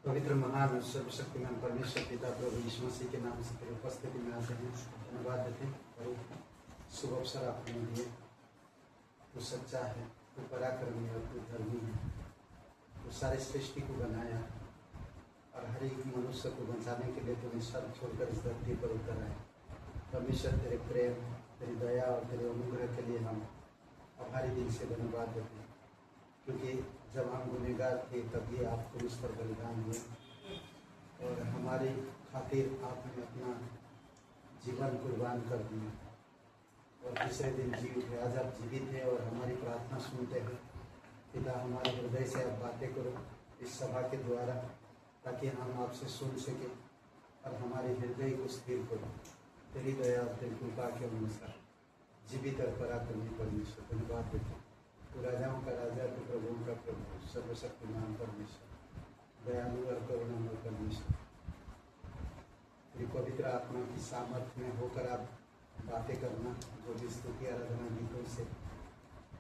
पवित्र महान और सर्वशक्तिमान परमेश्वर पिता प्रभु यीशु मसीह के नाम से तेरी उपस्थिति में आते हैं, धन्यवाद देते हैं और शुभ अवसर आपने दिए। तू सच्चा है, तू पराक्रमी और तू धर्मी है। तू सारे सृष्टि को बनाया और हर एक मनुष्य को बचाने के लिए तूने स्वर्ग छोड़कर इस धरती पर उतर आए। परमेश्वर तेरे प्रेम, तेरी दया और तेरे अनुग्रह के लिए हम आभारी दिल से धन्यवाद देते हैं, क्योंकि जब हम गुनहगार थे तभी आप क्रूस पर बलिदान हुए और हमारी खातिर आपने अपना जीवन कुर्बान कर दिया और तीसरे दिन जी उठे। आज आप जीवित हैं और हमारी प्रार्थना सुनते हैं। पिता, हमारे हृदय से आप बातें करो इस सभा के द्वारा, ताकि हम आपसे सुन सकें और हमारे हृदय को स्थिर करो। तेरी दया और तेरी कृपा के अनुसार जीवित और पराक्रमी परमेश्वर, धन्यवाद देते हैं। तू राजाओं का राजा, तू प्रभुओं का प्रभु, सर्वशक्तिमान परमेश्वर, दयालु और करुणामय परमेश्वर। तेरी पवित्र आत्मा की सामर्थ्य में होकर आप बातें करना, जो भी स्तुति आराधना गीतों से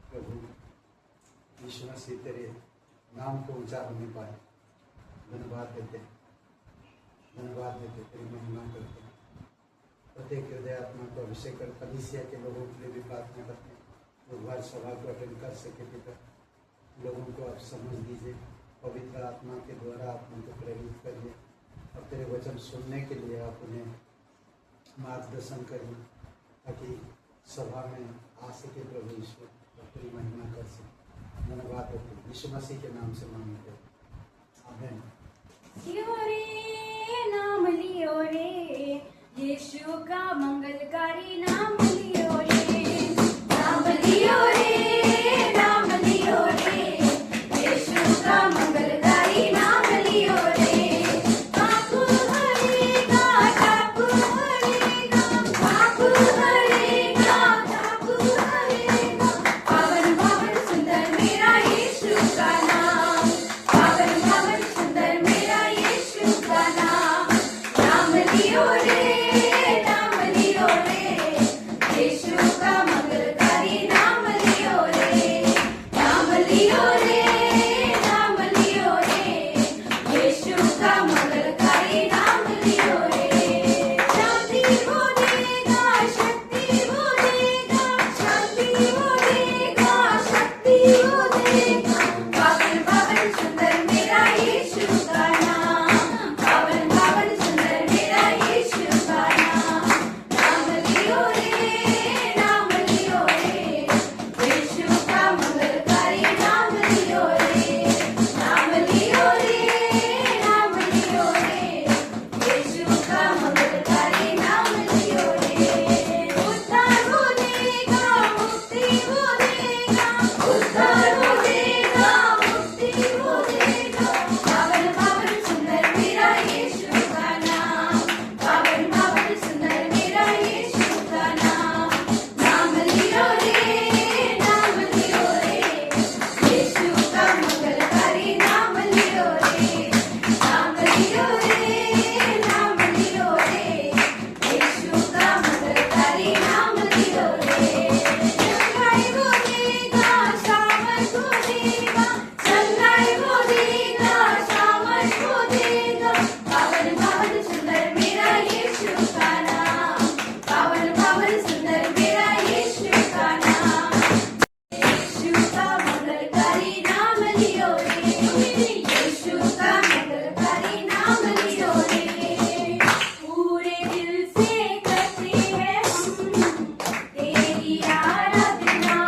प्रभु यीशु मसीह तेरे नाम को ऊंचा होने पाए। धन्यवाद देते, धन्यवाद देते, तेरी महिमा करते हैं। प्रत्येक हृदय आत्मा को अभिषेक कर कलीसिया के लोगों के लिए भी प्रार्थना करते हैं। लोग हर सभा को अटेंड कर सके। पिता, लोगों को आप समझ दीजिए, पवित्र आत्मा के द्वारा आप उनको प्रेरित करिए और तेरे वचन सुनने के लिए आप उन्हें मार्गदर्शन करिए, ताकि सभा में आ सके प्रभु ईश्वर और तेरी महिमा कर सके। धन्यवाद होते यीशु मसीह के नाम से मांगते हैं, आमीन। लियो रे नाम लियो रे, यीशु का मंगलकारी नाम लियो रे, नाम लियो रे, नाम लियो रे, यीशु का मंगलकारी नाम लियो रे। पाप हरेगा, पाप हरेगा, पाप हरेगा, पाप हरेगा। पावन पावन सुंदर मेरा यीशु का नाम, पावन पावन सुंदर मेरा यीशु का नाम। नाम लियो रे, नाम लियो रे, यीशु का मंगलकारी नाम लियो रे, नाम लियो रे, नाम लियो रे, यीशु का मंगलकारी नाम लियो रे। शांति वो देगा, शक्ति वो देगा, शांति वो देगा, शक्ति वो देगा। पावन पावन सुंदर मेरा यीशु का नाम, पावन पावन सुंदर मेरा यीशु का नाम। नाम लियो रे, नाम लियो रे, यीशु का मंगलकारी नाम लियो रे, नाम लियो रे, नाम लियो रे, यीशु का मंगलकारी नाम लियो रे। उद्धार हो देगा, मुक्ति हो देगा, उद्धार हो देगा, मुक्ति हो देगा। पावन पावन सुंदर मेरा यीशु का नाम, पावन पावन सुंदर मेरा यीशु का नाम। नाम लियो रे, नाम लियो रे, यीशु का मंगलकारी नाम लियो रे, नाम लियो रे, नाम लियो रे, यीशु का मंगलकारी नाम लियो रे। चंगाई वो देगा, सामर्थ वो देगा, चंगाई वो देगा, सामर्थ वो देगा। पावन पावन सुंदर मेरा यीशु का नाम, पावन पावन सुंदर मेरा यीशु का नाम। यीशु का मंगलकारी नाम लियो रे, यीशु का मंगलकारी नाम लियो रे। पूरे दिल से करते हैं हम तेरी आराधना,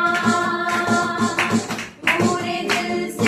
पूरे दिल से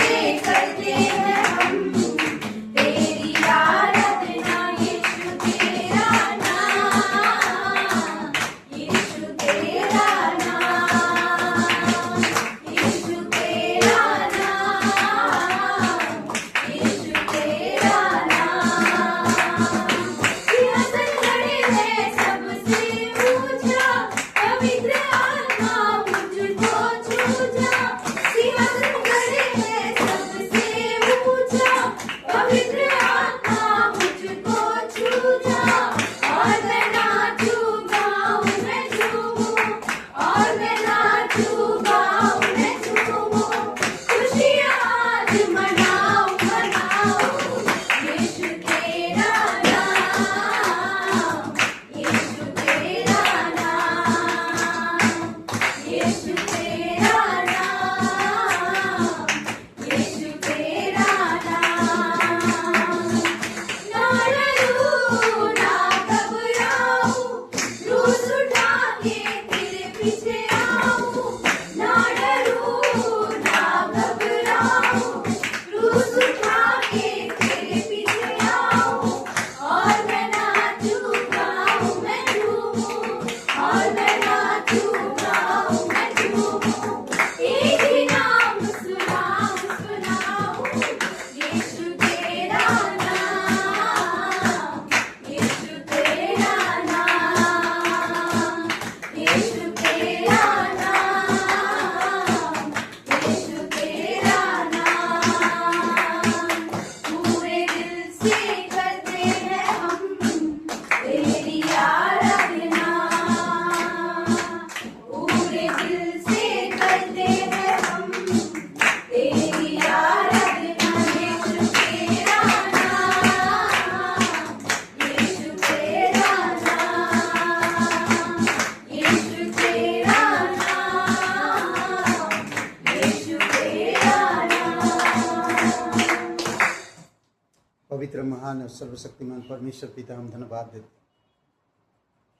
पवित्र महान और सर्वशक्तिमान परमेश्वर पिता, हम धन्यवाद देते।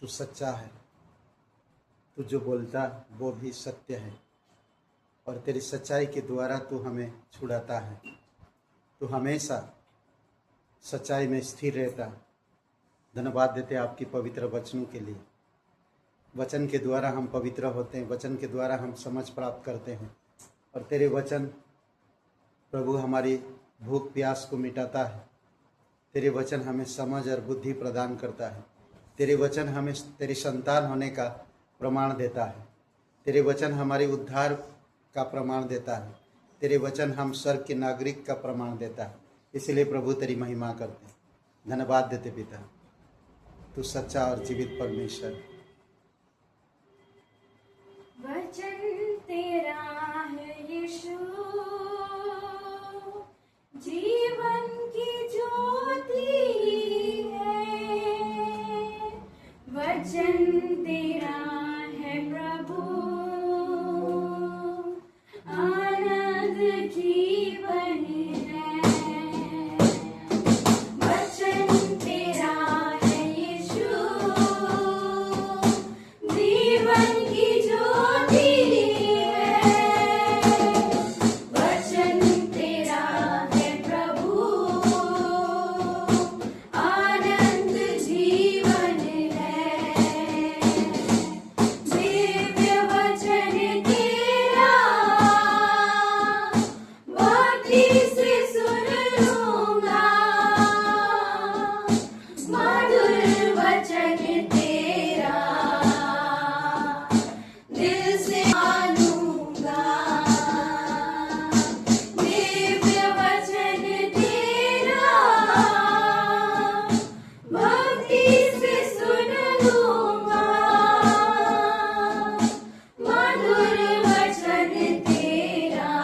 तू सच्चा है, तू जो बोलता वो भी सत्य है और तेरी सच्चाई के द्वारा तू हमें छुड़ाता है। तू हमेशा सच्चाई में स्थिर रहता। धन्यवाद देते आपकी पवित्र वचनों के लिए। वचन के द्वारा हम पवित्र होते हैं, वचन के द्वारा हम समझ प्राप्त करते हैं और तेरे वचन प्रभु हमारी भूख प्यास को मिटाता है। तेरे वचन हमें समझ और बुद्धि प्रदान करता है। तेरे वचन हमें तेरी संतान होने का प्रमाण देता है। तेरे वचन हमारे उद्धार का प्रमाण देता है। तेरे वचन हम स्वर्ग के नागरिक का प्रमाण देता है। इसलिए प्रभु तेरी महिमा करते हैं। धन्यवाद देते पिता, तू सच्चा और जीवित परमेश्वर। वचन तेरा है यीशु, जीवन की ज्योति है। वचन तेरा है प्रभु, आनंद जीवन है। वचन तेरा है यीशु, जीवन की ज्योति है। वचन तेरा है प्रभु, आनंद जीवन है। दिव्य वचन तेरा भक्ति से सुन लूंगा, मधुर वचन तेरा दिल से मानूंगा। दिव्य वचन तेरा भक्ति से सुन लूंगा, मधुर वचन तेरा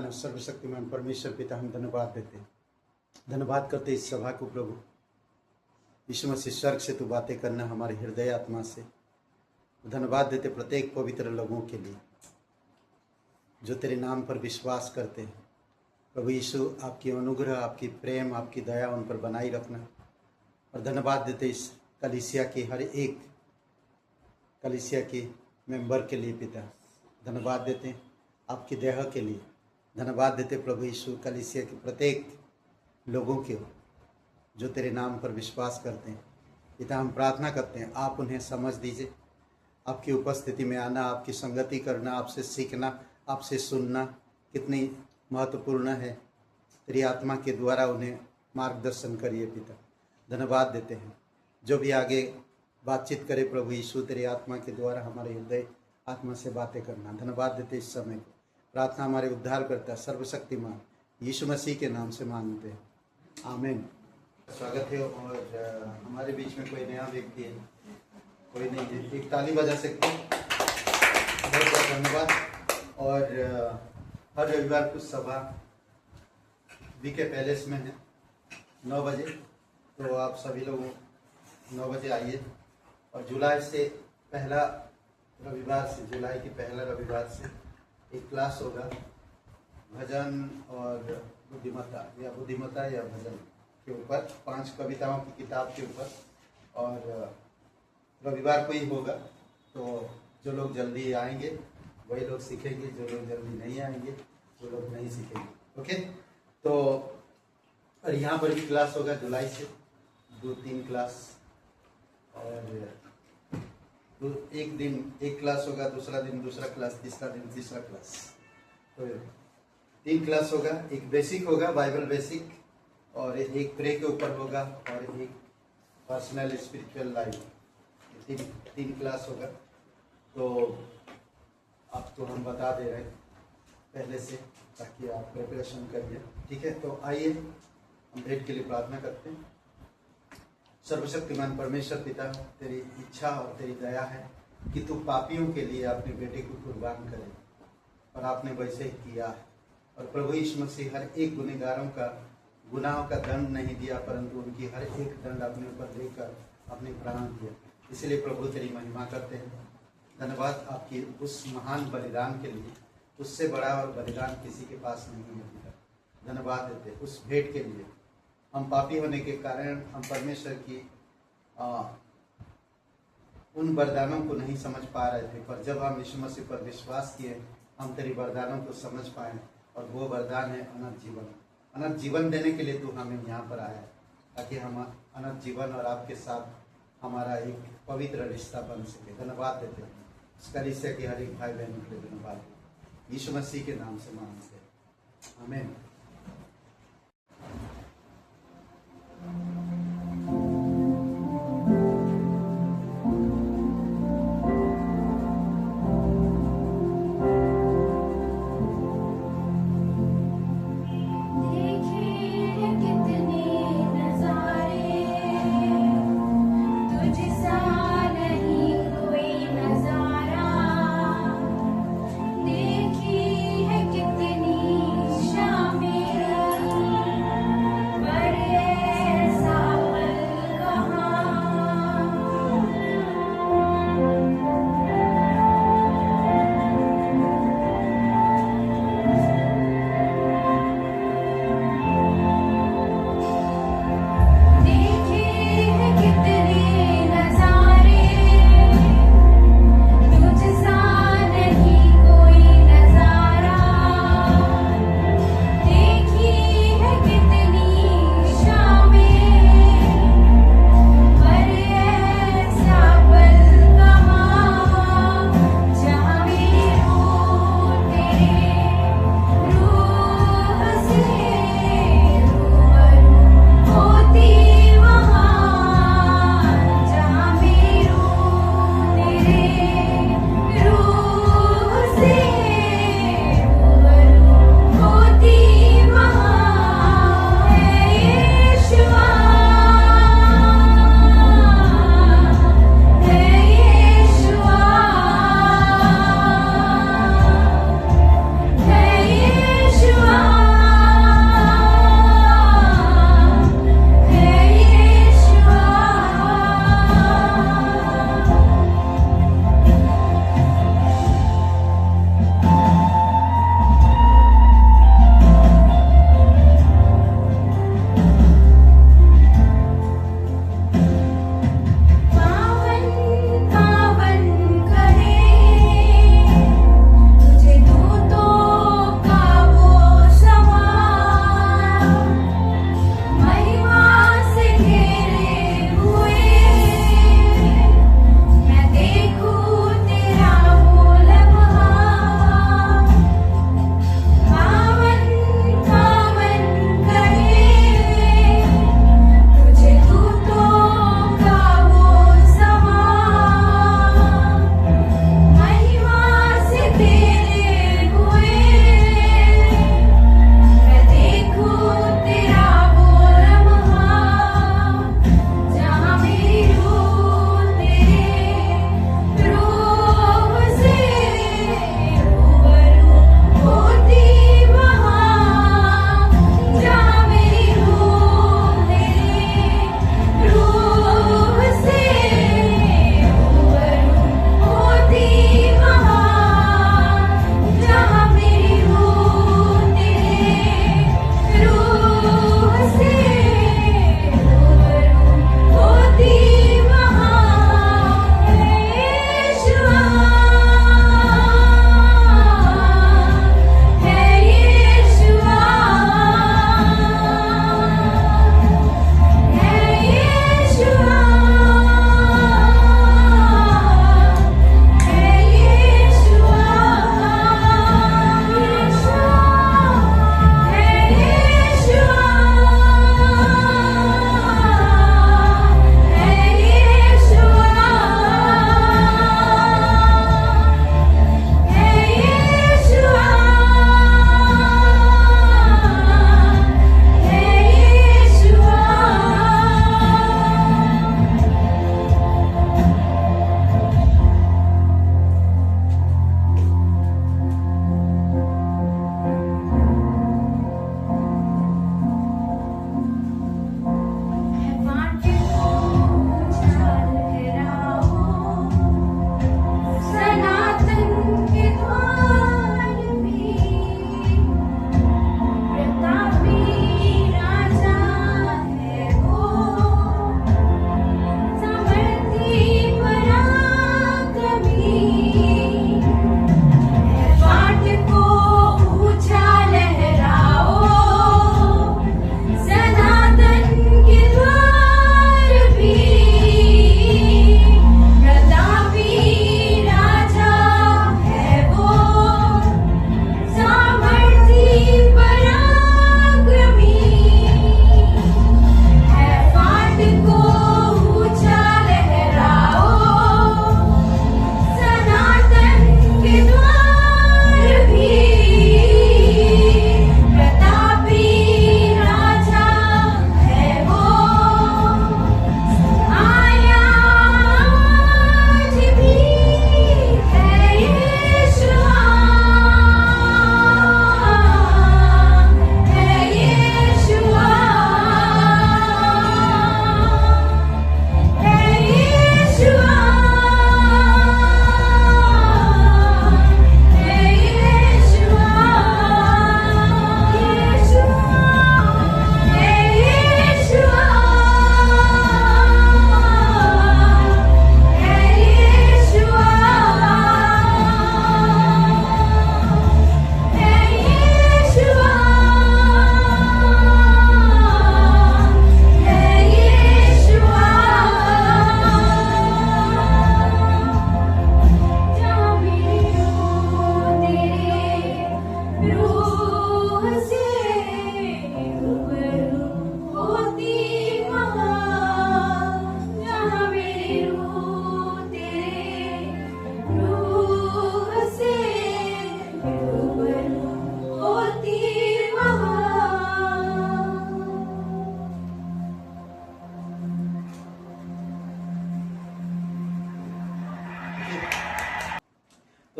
महान सर्वशक्तिमान परमेश्वर पिता, हम धन्यवाद देते हैं, धन्यवाद करते इस सभा को प्रभु यीशु मसीह। स्वर्ग से तू बातें करना हमारे हृदय आत्मा से। धन्यवाद देते प्रत्येक पवित्र लोगों के लिए जो तेरे नाम पर विश्वास करते हैं। प्रभु यीशु, आपकी अनुग्रह, आपकी प्रेम, आपकी दया उन पर बनाई रखना। और धन्यवाद देते इस कलीसिया के हर एक कलीसिया के मेंबर के लिए पिता। धन्यवाद देते हैं आपकी दया के लिए। धन्यवाद देते प्रभु यीशु कलीसिया के प्रत्येक लोगों के जो तेरे नाम पर विश्वास करते हैं। पिता, हम प्रार्थना करते हैं आप उन्हें समझ दीजिए, आपकी उपस्थिति में आना, आपकी संगति करना, आपसे सीखना, आपसे सुनना कितनी महत्वपूर्ण है। तेरी आत्मा के द्वारा उन्हें मार्गदर्शन करिए पिता। धन्यवाद देते हैं जो भी आगे बातचीत करे प्रभु यीशु, तेरी आत्मा के द्वारा हमारे हृदय आत्मा से बातें करना। धन्यवाद देते इस समय को। प्रार्थना हमारे उद्धार करता यीशु यीशु मसीह के नाम से मांगते हैं, आमीन। स्वागत है। और हमारे बीच में कोई नया व्यक्ति है, कोई नहीं है, एक ताली बजा सकते हैं। बहुत बहुत धन्यवाद। और हर रविवार को सभा वीके पैलेस में है 9 बजे, तो आप सभी लोग 9 बजे आइए। और जुलाई के पहला रविवार से एक क्लास होगा भजन और बुद्धिमत्ता या भजन के ऊपर, 5 कविताओं की किताब के ऊपर। और रविवार को ही होगा, तो जो लोग जल्दी आएंगे वही लोग सीखेंगे, जो लोग जल्दी नहीं आएंगे वो लोग नहीं सीखेंगे। ओके, तो और यहाँ पर भी क्लास होगा जुलाई से 2-3 क्लास। और एक दिन एक क्लास होगा, दूसरा दिन दूसरा क्लास, तीसरा दिन तीसरा क्लास। तो 3 क्लास होगा। एक बेसिक होगा, बाइबल बेसिक, और एक प्रे के ऊपर होगा, और एक पर्सनल स्पिरिचुअल लाइफ। 3 क्लास होगा। तो आपको हम बता दे रहे हैं पहले से, ताकि आप प्रिपरेशन करिए। ठीक है, तो आइए हम भेंट के लिए प्रार्थना करते हैं। सर्वशक्तिमान परमेश्वर पिता, तेरी इच्छा और तेरी दया है कि तू पापियों के लिए अपने बेटे को कुर्बान करे, और आपने वैसे ही किया है। और प्रभु यीशु मसीह हर एक गुनहगारों का गुनाहों का दंड नहीं दिया, परंतु उनकी हर एक दंड अपने ऊपर लेकर अपने प्राण दिया। इसलिए प्रभु तेरी महिमा करते हैं। धन्यवाद आपकी उस महान बलिदान के लिए। उससे बड़ा और बलिदान किसी के पास नहीं है पिता। धन्यवाद देते उस भेंट के लिए। हम पापी होने के कारण हम परमेश्वर की उन वरदानों को नहीं समझ पा रहे थे, पर जब हम यीशु मसीह पर विश्वास किए, हम तेरी वरदानों को समझ पाए। और वो वरदान है अनंत जीवन। अनंत जीवन देने के लिए तू हमें यहाँ पर आया, ताकि हम अनंत जीवन और आपके साथ हमारा एक पवित्र रिश्ता बन सके। धन्यवाद देते हैं इस कलीसिया के हर एक भाई बहनों के लिए। धन्यवाद यीशु मसीह के नाम से मांगते हैं, आमीन। देखी है कितनी शामें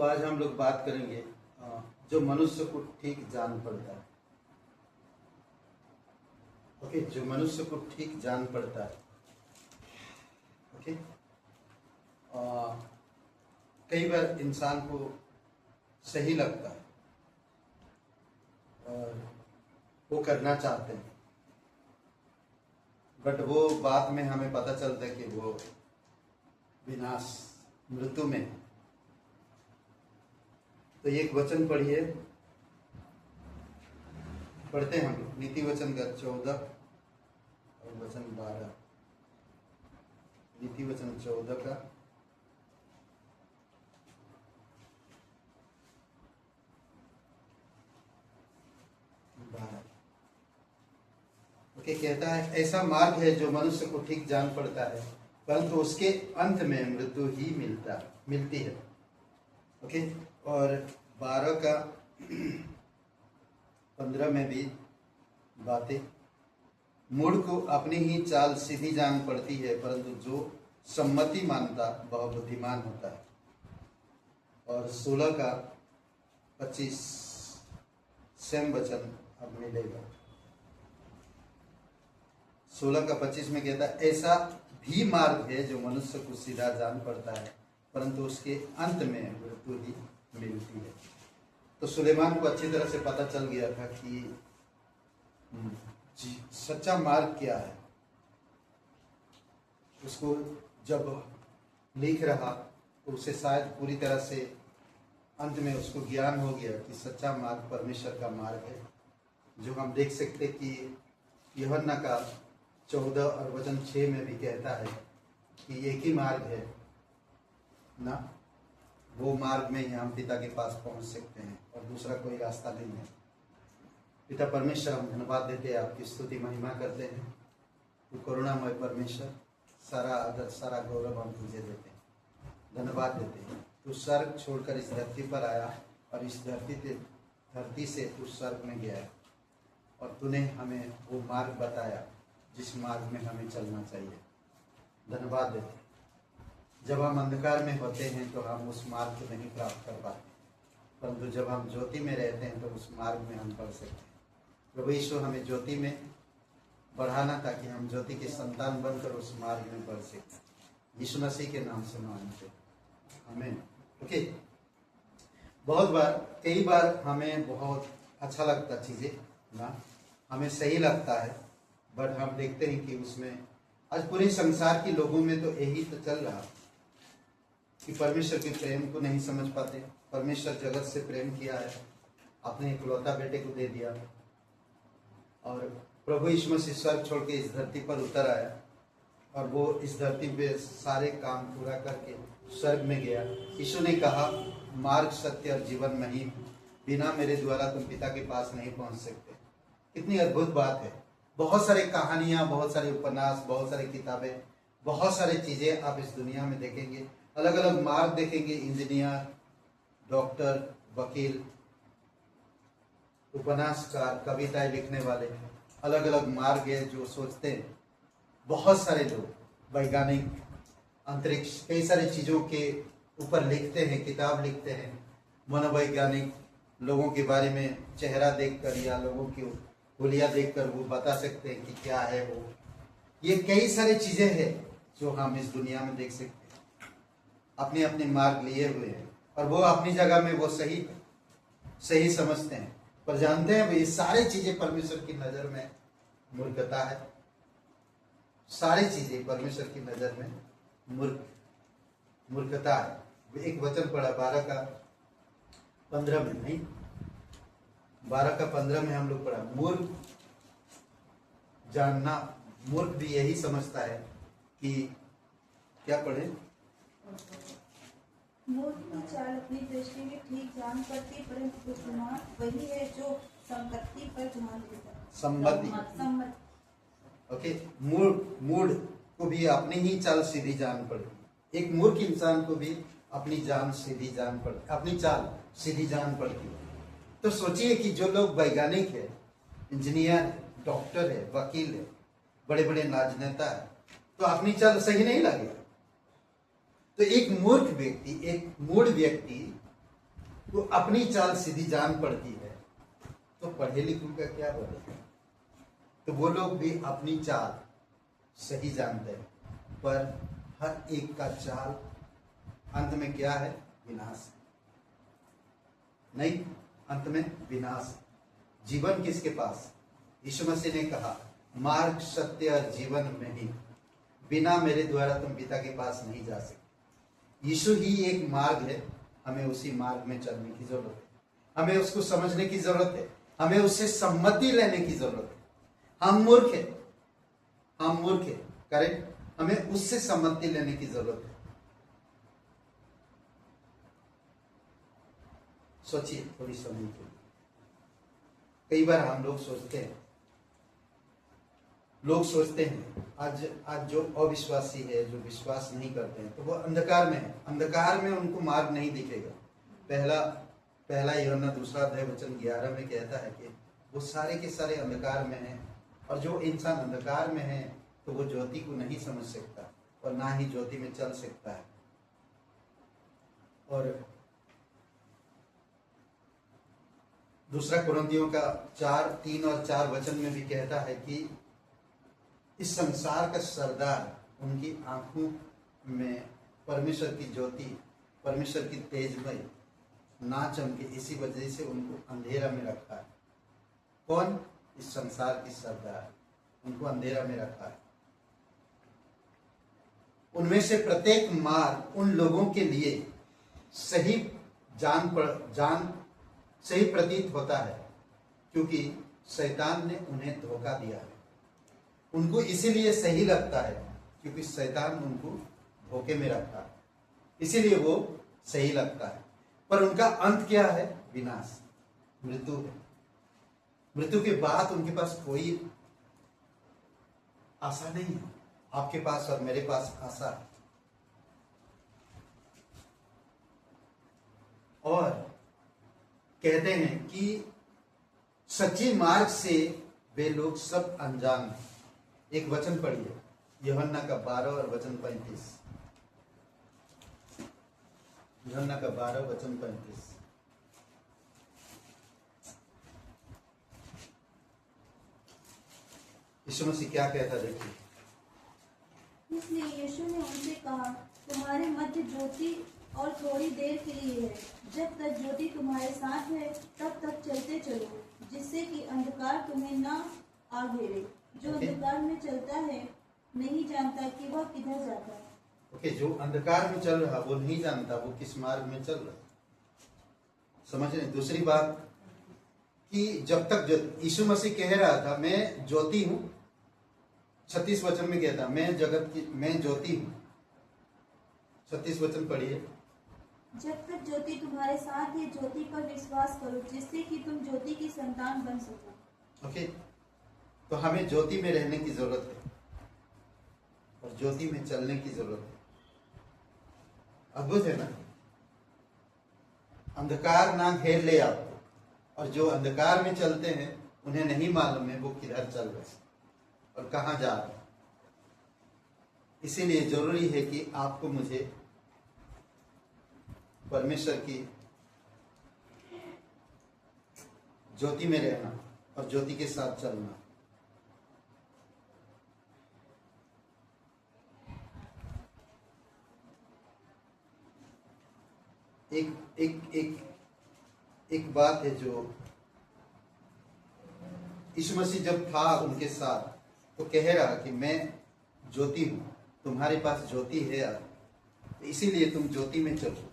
तो आज हम लोग बात करेंगे जो मनुष्य को ठीक जान पड़ता है। ओके, जो मनुष्य को ठीक जान पड़ता है। ओके, कई बार इंसान को सही लगता है और वो करना चाहते हैं, बट वो बाद में हमें पता चलता है कि वो विनाश, मृत्यु में। तो एक वचन पढ़िए, पढ़ते हैं हम लोग नीति वचन का 14 और वचन 12। नीति वचन 14 का 12। ओके, कहता है ऐसा मार्ग है जो मनुष्य को ठीक जान पड़ता है, परंतु उसके अंत में मृत्यु ही मिलती है। ओके, और 12 का 15 में भी बातें, मूढ़ को अपनी ही चाल सीधी जान पड़ती है, परंतु जो सम्मति मानता वह बुद्धिमान होता है। और 16 का 25 सेम वचन अब मिलेगा। 16 का 25 में कहता है ऐसा भी मार्ग है जो मनुष्य को सीधा जान पड़ता है, परंतु उसके अंत में मृत्यु ही मिलती है। तो सुलेमान को अच्छी तरह से पता चल गया था कि सच्चा मार्ग क्या है। उसको जब लिख रहा तो उसे शायद पूरी तरह से अंत में उसको ज्ञान हो गया कि सच्चा मार्ग परमेश्वर का मार्ग है, जो हम देख सकते कि यूहन्ना का 14 और वचन 6 में भी कहता है कि एक ही मार्ग है ना, वो मार्ग में ही हम पिता के पास पहुंच सकते हैं और दूसरा कोई रास्ता नहीं है। पिता परमेश्वर, हम धन्यवाद देते हैं, आपकी स्तुति महिमा करते हैं। तो करुणामय परमेश्वर, सारा आदर सारा गौरव हम तुझे देते हैं, धन्यवाद देते हैं। तू स्वर्ग छोड़कर इस धरती पर आया और इस धरती से तू स्वर्ग में गया और तूने हमें वो मार्ग बताया जिस मार्ग में हमें चलना चाहिए। धन्यवाद देते हैं। जब हम अंधकार में होते हैं तो हम उस मार्ग को नहीं प्राप्त कर पाते, परंतु जब हम ज्योति में रहते हैं तो उस मार्ग में हम बढ़ सकते हैं। प्रभु यीशु, हमें ज्योति में बढ़ाना ताकि हम ज्योति के संतान बनकर उस मार्ग में बढ़ सकें। यीशु मसीह के नाम से मांगते हैं, आमीन। ओके, कई बार हमें बहुत अच्छा लगता चीज़ें ना, हमें सही लगता है, बट हम देखते हैं कि उसमें आज पूरे संसार के लोगों में तो यही तो चल रहा कि परमेश्वर के प्रेम को नहीं समझ पाते। परमेश्वर जगत से प्रेम किया है, अपने इकलौता बेटे को दे दिया और प्रभु यीशु मसीह स्वर्ग छोड़ के इस धरती पर उतर आया और वो इस धरती पे सारे काम पूरा करके स्वर्ग में गया। यीशु ने कहा, मार्ग सत्य और जीवन में ही, बिना मेरे द्वारा तुम पिता के पास नहीं पहुंच सकते। कितनी अद्भुत बात है। बहुत सारे कहानियां, बहुत सारे उपन्यास, बहुत सारी किताबें, बहुत सारी चीजें आप इस दुनिया में देखेंगे। अलग अलग मार्ग देखेंगे, इंजीनियर, डॉक्टर, वकील, उपन्यासकार, कविताएं लिखने वाले, अलग अलग मार्ग है जो सोचते हैं। बहुत सारे लोग, वैज्ञानिक, अंतरिक्ष, कई सारी चीजों के ऊपर लिखते हैं, किताब लिखते हैं। मनोवैज्ञानिक लोगों के बारे में चेहरा देखकर या लोगों की हुलिया देखकर वो बता सकते हैं कि क्या है वो। ये कई सारी चीजें हैं जो हम इस दुनिया में देख सकते हैं। अपने अपने मार्ग लिए हुए हैं और वो अपनी जगह में वो सही समझते हैं, पर जानते हैं ये सारी चीजें परमेश्वर की नजर में मूर्खता है। सारी चीजें परमेश्वर की नजर में मूर्खता है। एक वचन पढ़ा 12 का 15 में, नहीं 12 का 15 में हम लोग पढ़ा, मूर्ख जानना, मूर्ख भी यही समझता है कि क्या पढ़े, मूर्ख की चाल अपनी दृष्टि में ठीक जान पड़ती, परंतु बुद्धिमान वही है जो संपत्ति पर ध्यान देता है। सम्मति। ओके, मूढ़ को भी अपनी ही चाल सीधी जान पड़ती। एक मूर्ख इंसान को भी अपनी चाल सीधी जान पड़ती। तो सोचिए कि जो लोग वैज्ञानिक है, इंजीनियर, डॉक्टर है, वकील है, बड़े बड़े राजनेता है, तो अपनी चाल सही नहीं लगेगा। तो एक मूर्ख व्यक्ति, एक मूढ़ व्यक्ति तो अपनी चाल सीधी जान पड़ती है, तो पढ़े लिखों का क्या बनेगा? तो वो लोग भी अपनी चाल सही जानते हैं, पर हर एक का चाल अंत में क्या है? विनाश। नहीं, अंत में विनाश। जीवन किसके पास? यीशु मसीह ने कहा, मार्ग, सत्य और जीवन में ही, बिना मेरे द्वारा तुम पिता के पास नहीं जा सकते। यीशु ही एक मार्ग है, हमें उसी मार्ग में चलने की जरूरत है, हमें उसको समझने की जरूरत है, हमें उससे सम्मति लेने की जरूरत है। हम मूर्ख है, करेक्ट, हमें उससे सम्मति लेने की जरूरत है। सोचिए थोड़ी समय के लिए। कई बार हम लोग सोचते हैं आज जो अविश्वासी है, जो विश्वास नहीं करते हैं, तो वो अंधकार में है, अंधकार में उनको मार्ग नहीं दिखेगा। पहला यूहन्ना 2:11 में कहता है कि वो सारे के सारे अंधकार में हैं, और जो इंसान अंधकार में है तो वो ज्योति को नहीं समझ सकता और ना ही ज्योति में चल सकता है। और दूसरा कुरिन्थियों का 3 और 4 वचन में भी कहता है कि इस संसार का सरदार उनकी आंखों में परमेश्वर की ज्योति, परमेश्वर की तेजमय ना चमके, इसी वजह से उनको अंधेरा में रखा है। कौन? इस संसार की सरदार, उनको अंधेरा में रखा है। उनमें से प्रत्येक मार्ग उन लोगों के लिए सही सही प्रतीत होता है, क्योंकि शैतान ने उन्हें धोखा दिया है। उनको इसीलिए सही लगता है क्योंकि शैतान उनको धोखे में रखता है, इसीलिए वो सही लगता है। पर उनका अंत क्या है? विनाश, मृत्यु है। मृत्यु के बाद उनके पास कोई आशा नहीं है। आपके पास और मेरे पास आशा है। और कहते हैं कि सच्ची मार्ग से वे लोग सब अनजान हैं। एक वचन पढ़िए, यूहन्ना का 12 और वचन 35। यूहन्ना का 12 वचन 35। यीशु मसीह क्या कहता है, देखिए। इसलिए यीशु ने उनसे कहा, तुम्हारे मध्य ज्योति और थोड़ी देर के लिए है। जब तक ज्योति तुम्हारे साथ है तब तक चलते चलो, जिससे कि अंधकार तुम्हें न आ घेरे। जो अंधकार में चलता है नहीं जानता कि वह किधर जाता है। ओके, जो अंधकार में चल रहा वो नहीं जानता वो किस मार्ग में चल रहा। समझ रहे? दूसरी बात कि जब तक यीशु मसीह कह रहा था मैं ज्योति हूं, 36 वचन में कहता मैं ज्योति हूं। 36 वचन पढ़िए। जब तक ज्योति तुम्हारे साथ है, ज्योति पर विश्वास करो, जिससे कि तुम ज्योति की संतान बन सको। ओके, तो हमें ज्योति में रहने की जरूरत है और ज्योति में चलने की जरूरत है। अद्भुत है ना? अंधकार ना घेर ले आपको, और जो अंधकार में चलते हैं उन्हें नहीं मालूम है वो किधर चल रहे और कहां जा रहे। इसीलिए जरूरी है कि आपको मुझे परमेश्वर की ज्योति में रहना और ज्योति के साथ चलना। एक बात है जो यीशु मसीह जब था उनके साथ तो कह रहा कि मैं ज्योति हूं, तुम्हारे पास ज्योति है, इसीलिए तुम ज्योति में चलो।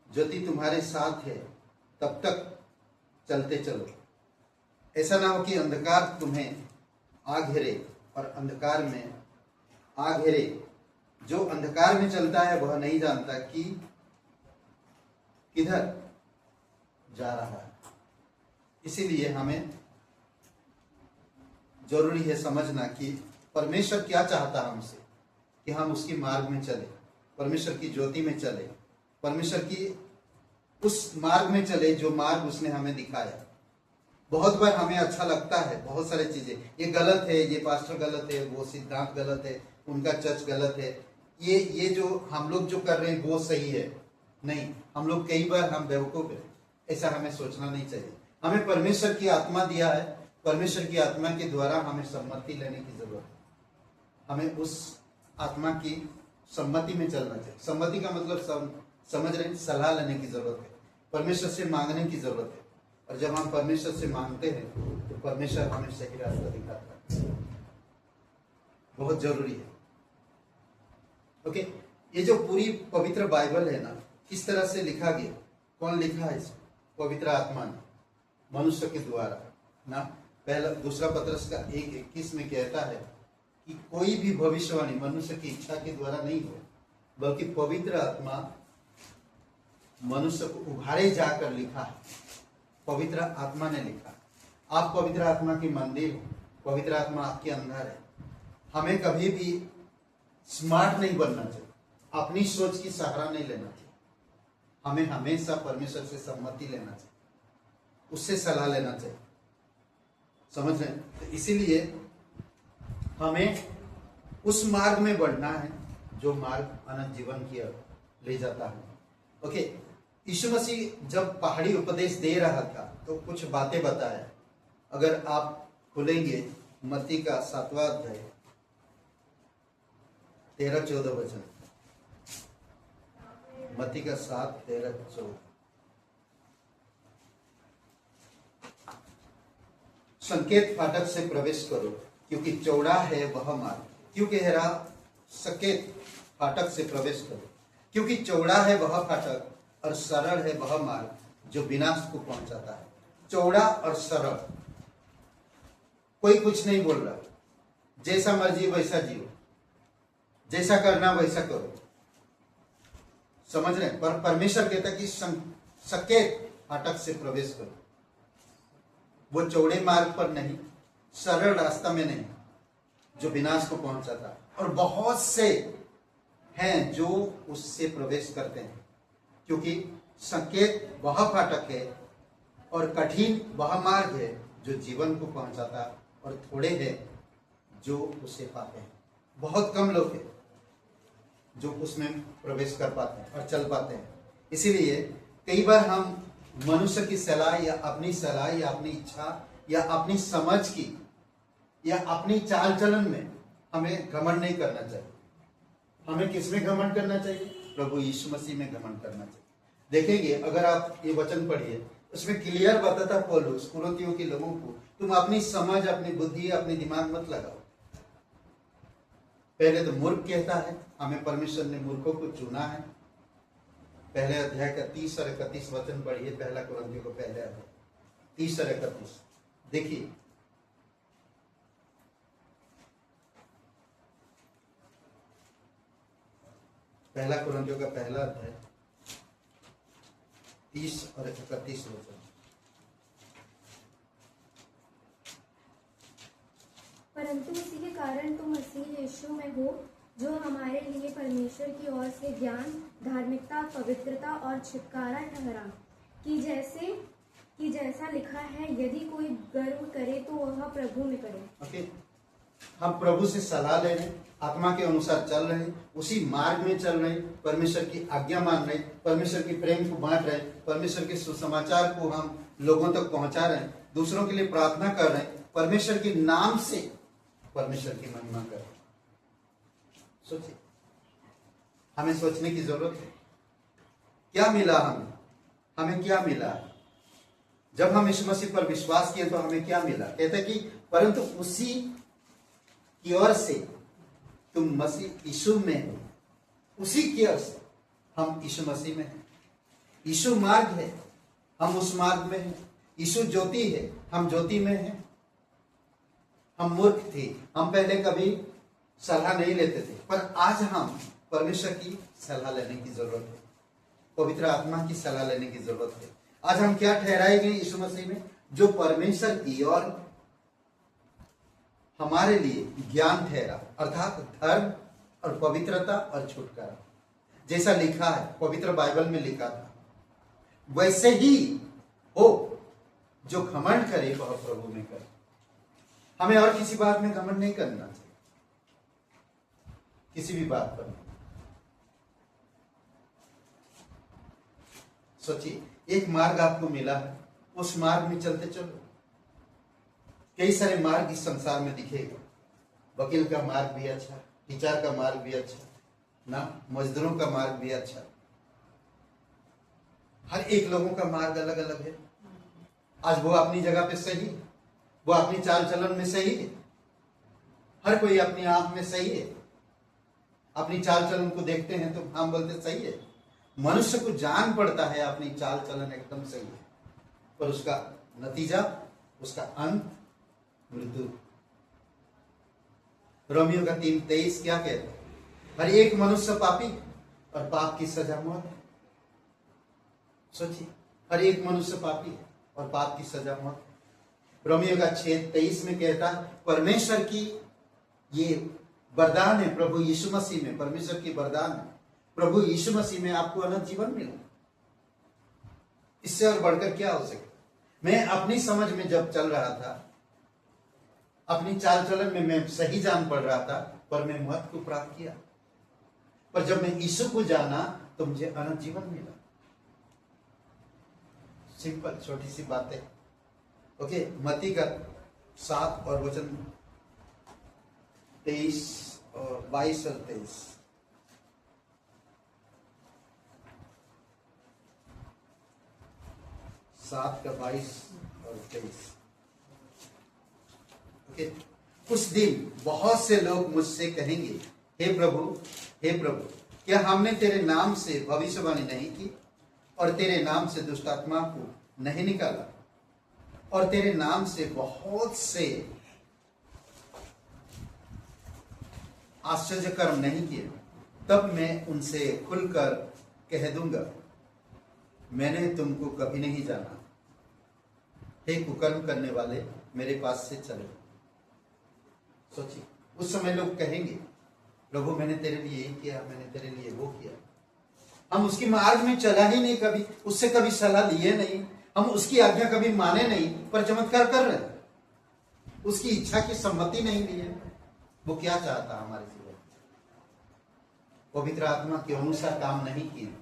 ज्योति तुम्हारे साथ है तब तक चलते चलो। ऐसा ना हो कि अंधकार तुम्हें आ घेरे और अंधकार में आ घेरे। जो अंधकार में चलता है वह नहीं जानता कि किधर जा रहा है। इसीलिए हमें जरूरी है समझना कि परमेश्वर क्या चाहता है हमसे, कि हम उसकी मार्ग में चले, परमेश्वर की ज्योति में चले, परमेश्वर की उस मार्ग में चले जो मार्ग उसने हमें दिखाया। बहुत बार हमें अच्छा लगता है बहुत सारी चीजें, ये गलत है, ये पास्टर गलत है, वो सिद्धांत गलत है, उनका चर्च गलत है, ये जो हम लोग जो कर रहे हैं वो सही है, नहीं, हम लोग कई बार हम बेवकूफ हैं, ऐसा हमें सोचना नहीं चाहिए। हमें परमेश्वर की आत्मा दिया है, परमेश्वर की आत्मा के द्वारा हमें सम्मति लेने की जरूरत है। हमें उस आत्मा की सम्मति में चलना चाहिए। सम्मति का मतलब समझ रहे हैं, सलाह लेने की जरूरत है, परमेश्वर से मांगने की जरूरत है। और जब हम परमेश्वर से मांगते हैं तो परमेश्वर हमें सही रास्ता दिखाता है। बहुत जरूरी है। ओके, ये जो पूरी पवित्र बाइबल है ना, किस तरह से लिखा गया, कौन लिखा है इसको? पवित्र आत्मा ने, मनुष्य के द्वारा ना। पहला दूसरा पत्रस का 1:21 में कहता है कि कोई भी भविष्यवाणी मनुष्य की इच्छा के द्वारा नहीं हो, बल्कि पवित्र आत्मा मनुष्य को उभारे जाकर लिखा है। पवित्र आत्मा ने लिखा। आप पवित्र आत्मा की मंदिर हो, पवित्र आत्मा आपके अंदर है। हमें कभी भी स्मार्ट नहीं बनना चाहिए, अपनी सोच की सहारा नहीं लेना चाहिए। हमें हमेशा परमेश्वर से सम्मति लेना चाहिए, उससे सलाह लेना चाहिए। समझ रहे हैं? तो इसीलिए हमें उस मार्ग में बढ़ना है जो मार्ग अनंत जीवन की ओर ले जाता है। ओके, यीशु मसीह जब पहाड़ी उपदेश दे रहा था तो कुछ बातें बताया। अगर आप खुलेंगे मत्ती का 7वां अध्याय 13-14 वचन, मत्ती का 7:13-14। संकेत फाटक से प्रवेश करो, क्योंकि चौड़ा है वह मार्ग। क्यों कह रहा संकेत फाटक से प्रवेश करो? क्योंकि चौड़ा है वह फाटक और सरल है वह मार्ग जो विनाश को पहुंचाता है। चौड़ा और सरल, कोई कुछ नहीं बोल रहा, जैसा मर्जी वैसा जियो, जैसा करना वैसा करो। समझ रहे हैं? पर परमेश्वर कहता है कि संकेत फाटक से प्रवेश करो। वो चौड़े मार्ग पर नहीं, सरल रास्ता में नहीं जो विनाश को पहुंचाता है। और बहुत से हैं जो उससे प्रवेश करते हैं, क्योंकि संकेत वह फाटक है और कठिन वह मार्ग है जो जीवन को पहुंचाता है, और थोड़े हैं जो उसे पाते हैं। बहुत कम लोग हैं जो उसमें प्रवेश कर पाते हैं और चल पाते हैं। इसीलिए कई बार हम मनुष्य की सलाह या अपनी इच्छा या अपनी समझ की या अपनी चाल चलन में हमें घमंड नहीं करना चाहिए। हमें किसमें घमंड करना चाहिए? प्रभु यीशु मसीह में घमंड करना चाहिए। देखेंगे, अगर आप ये वचन पढ़िए, उसमें क्लियर बताता पौलुस कुरिन्थियों के लोगों को, तुम अपनी समझ, अपनी बुद्धि, अपनी दिमाग मत लगाओ। पहले तो मूर्ख कहता है, हमें परमेश्वर ने मूर्खों को चुना है। पहले अध्याय का 30 और 31 वचन पढ़िए, पहला कुरिन्थियों को पहले अध्याय 30 और 31 देखिए। पहला कुरिन्थियों का पहला अध्याय 30 और 31 वचन। परंतु इसी के कारण तुम मसीह यीशु में हो, जो हमारे लिए परमेश्वर की ओर से ज्ञान, धार्मिकता, पवित्रता और छुटकारा ठहरा, कि जैसा लिखा है, यदि कोई गर्व करे तो वह प्रभु में करे। ओके, हम प्रभु से सलाह ले रहे हैं, आत्मा के अनुसार चल रहे हैं, उसी मार्ग में चल रहे हैं, परमेश्वर की आज्ञा मान रहे हैं, परमेश्वर की प्रेम को बांट रहे हैं, परमेश्वर के सुसमाचार को हम लोगों तक पहुंचा रहे हैं, दूसरों के लिए प्रार्थना कर रहे हैं, परमेश्वर के नाम से परमेश्वर की महिमा कर रहे हैं। सोचिए, हमें सोचने की जरूरत है, क्या मिला हमें क्या मिला? जब हम यीशु मसीह पर विश्वास किए तो हमें क्या मिला? कहते कि परंतु उसी की ओर से तुम मसीह यीशु में हो, उसी की ओर से हम यीशु मसीह में हैं। यीशु मार्ग है, हम उस मार्ग में हैं। यीशु ज्योति है, हम ज्योति में हैं। हम मूर्ख थे, हम पहले कभी सलाह नहीं लेते थे, पर आज हम परमेश्वर की सलाह लेने की जरूरत है, पवित्र आत्मा की सलाह लेने की जरूरत है। आज हम क्या ठहराए गए यीशु मसीह में? जो परमेश्वर की और हमारे लिए ज्ञान ठहरा, अर्थात धर्म और पवित्रता और छुटकारा। जैसा लिखा है, पवित्र बाइबल में लिखा था, वैसे ही हो। जो घमंड करे वह प्रभु में करे। हमें और किसी बात में घमंड नहीं करना चाहिए, किसी भी बात पर। सोचिए, एक मार्ग आपको मिला है, उस मार्ग में चलते चलो। कई सारे मार्ग इस संसार में दिखेगा। वकील का मार्ग भी अच्छा, टीचर का मार्ग भी अच्छा ना, मजदूरों का मार्ग भी अच्छा। हर एक लोगों का मार्ग अलग अलग है। आज वो अपनी जगह पे सही है, वो अपनी चाल चलन में सही है, हर कोई अपनी आंख में सही है। अपनी चाल चलन को देखते हैं तो हम बोलते सही है। मनुष्य को जान पड़ता है अपनी चाल चलन एकदम सही है, पर उसका नतीजा, उसका अंत मृत्यु। रोमियो का 3:23 क्या कहता है? हर एक मनुष्य पापी और पाप की सजा मौत है। सोचिए, हर एक मनुष्य पापी है और पाप की सजा मौत है। रोमियो का 6:23 में कहता है, परमेश्वर की ये वरदान है प्रभु यीशु मसीह में, परमेश्वर की वरदान है प्रभु यीशु मसीह में आपको अनंत जीवन मिला। इससे और बढ़कर क्या हो सकता? मैं अपनी समझ में जब चल रहा था, अपनी चाल चलन में मैं सही जान पड़ रहा था, पर मैं मौत को प्राप्त किया। पर जब मैं यीशु को जाना तो मुझे अनंत जीवन मिला। सिंपल छोटी सी बात है। ओके, मत्ती का 7 और वचन 23 और 22 और 23। सात का 22 और 23। ओके, उस दिन बहुत से लोग मुझसे कहेंगे, हे प्रभु, हे प्रभु, क्या हमने तेरे नाम से भविष्यवाणी नहीं की और तेरे नाम से दुष्ट आत्मा को नहीं निकाला और तेरे नाम से बहुत से आश्चर्य कर्म नहीं किए? तब मैं उनसे खुलकर कह दूंगा, मैंने तुमको कभी नहीं जाना, हे कुकर्म करने वाले, मेरे पास से चले। सोचिए, उस समय लोग कहेंगे, प्रभु मैंने तेरे लिए ये किया, मैंने तेरे लिए वो किया। हम उसकी मार्ग में चला ही नहीं, कभी उससे कभी सलाह लिए नहीं, हम उसकी आज्ञा कभी माने नहीं, पर चमत्कार कर रहे हैं। उसकी इच्छा की सम्मति नहीं ली है। वो क्या चाहता हमारे जीवन में? पवित्र आत्मा के अनुसार काम नहीं किए,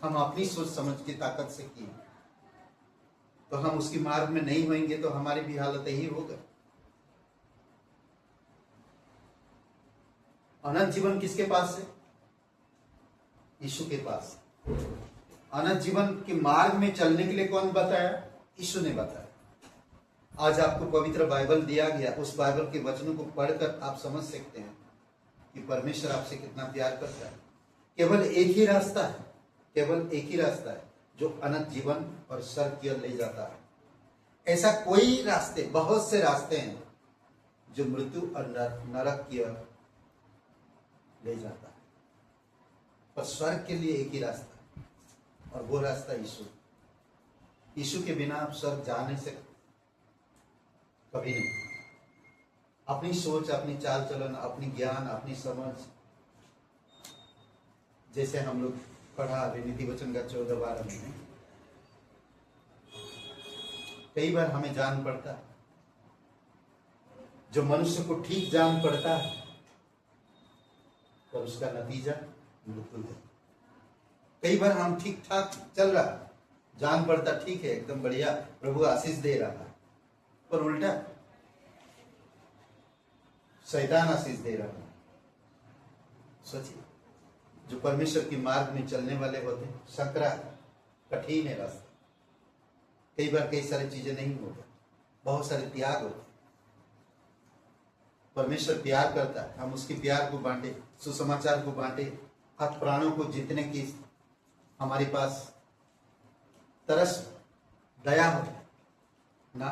हम अपनी सोच समझ की ताकत से किए, तो हम उसकी मार्ग में नहीं होंगे तो हमारी भी हालत यही होगा। अनंत जीवन किसके पास है? यीशु के पास। अनंत जीवन के मार्ग में चलने के लिए कौन बताया? यीशु ने बताया। आज आपको पवित्र बाइबल दिया गया, उस बाइबल के वचनों को पढ़कर आप समझ सकते हैं कि परमेश्वर आपसे कितना प्यार करता है। केवल एक ही रास्ता है, केवल एक ही रास्ता है जो अनंत जीवन और स्वर्ग की ओर ले जाता है। ऐसा कोई रास्ते, बहुत से रास्ते हैं जो मृत्यु और नरक की ओर ले जाता है, पर स्वर्ग के लिए एक ही रास्ता है, और वो रास्ता यीशु। यीशु के बिना आप स्वर्ग जा नहीं सकते, कभी नहीं। अपनी सोच, अपनी चाल चलन, अपनी ज्ञान, अपनी समझ, जैसे हम लोग पढ़ा नीति वचन का 14 में, कई बार हमें जान पड़ता है, जो मनुष्य को ठीक जान पड़ता है, पर उसका नतीजा मृत्यु है। कई बार हम ठीक ठाक चल रहा, जान पड़ता ठीक है, एकदम बढ़िया, प्रभु आशीष दे रहा है, पर उल्टा शैतान आशीष दे रहा है। सोचिए, जो परमेश्वर की मार्ग में चलने वाले होते हैं, सकरा कठिन है रास्ता। कई बार कई सारी चीजें नहीं होती, बहुत सारे त्याग होते। परमेश्वर प्यार करता है, हम उसके प्यार को बांटे, सुसमाचार को बांटे, हर प्राणों को जीतने की हमारे पास तरस, दया हो ना।